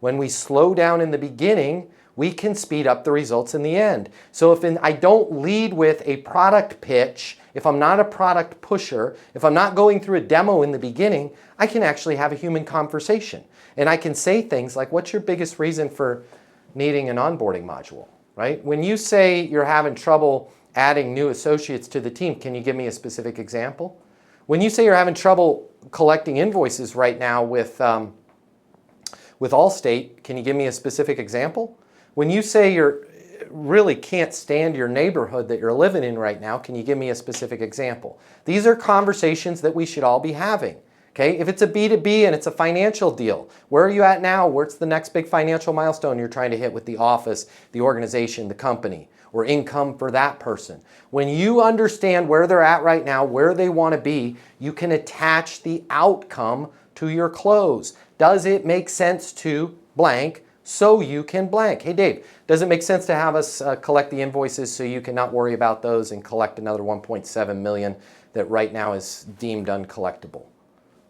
When we slow down in the beginning, we can speed up the results in the end. So if I don't lead with a product pitch, if I'm not a product pusher, if I'm not going through a demo in the beginning, I can actually have a human conversation. And I can say things like, what's your biggest reason for needing an onboarding module, right? When you say you're having trouble adding new associates to the team, can you give me a specific example? When you say you're having trouble collecting invoices right now with Allstate, can you give me a specific example? When you say you really can't stand your neighborhood that you're living in right now, can you give me a specific example? These are conversations that we should all be having. Okay? If it's a B2B and it's a financial deal, where are you at now? Where's the next big financial milestone you're trying to hit with the office, the organization, the company, or income for that person? When you understand where they're at right now, where they want to be, you can attach the outcome to your close. Does it make sense to blank so you can blank? Hey Dave, does it make sense to have us collect the invoices so you can not worry about those and collect another 1.7 million that right now is deemed uncollectible?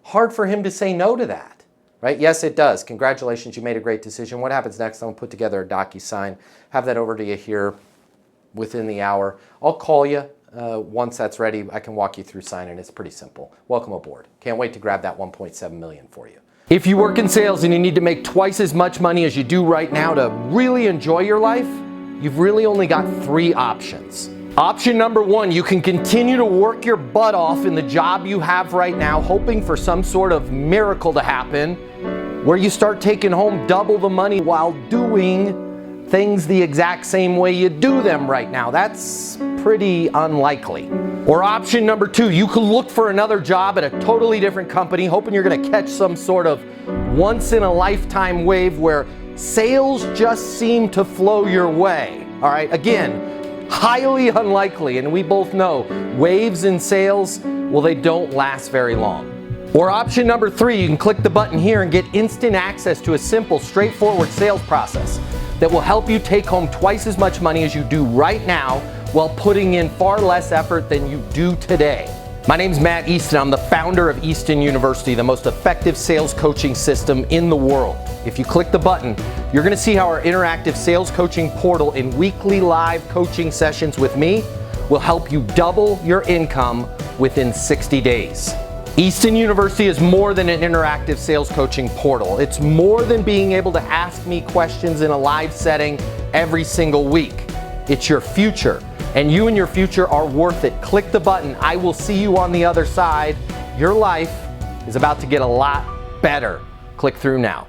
Hard for him to say no to that, right? Yes, it does. Congratulations, you made a great decision. What happens next? I'm gonna put together a DocuSign, have that over to you here within the hour. I'll call you once that's ready. I can walk you through signing. It's pretty simple. Welcome aboard. Can't wait to grab that 1.7 million for you. If you work in sales and you need to make twice as much money as you do right now to really enjoy your life, you've really only got 3 options. Option number 1, you can continue to work your butt off in the job you have right now, hoping for some sort of miracle to happen, where you start taking home double the money while doing things the exact same way you do them right now. That's pretty unlikely. Or option number 2, you can look for another job at a totally different company, hoping you're gonna catch some sort of once-in-a-lifetime wave where sales just seem to flow your way. All right, again, highly unlikely, and we both know waves in sales, well, they don't last very long. Or option number 3, you can click the button here and get instant access to a simple, straightforward sales process that will help you take home twice as much money as you do right now while putting in far less effort than you do today. My name's Matt Easton. I'm the founder of Easton University, the most effective sales coaching system in the world. If you click the button, you're gonna see how our interactive sales coaching portal and weekly live coaching sessions with me will help you double your income within 60 days. Easton University is more than an interactive sales coaching portal. It's more than being able to ask me questions in a live setting every single week. It's your future, and you and your future are worth it. Click the button. I will see you on the other side. Your life is about to get a lot better. Click through now.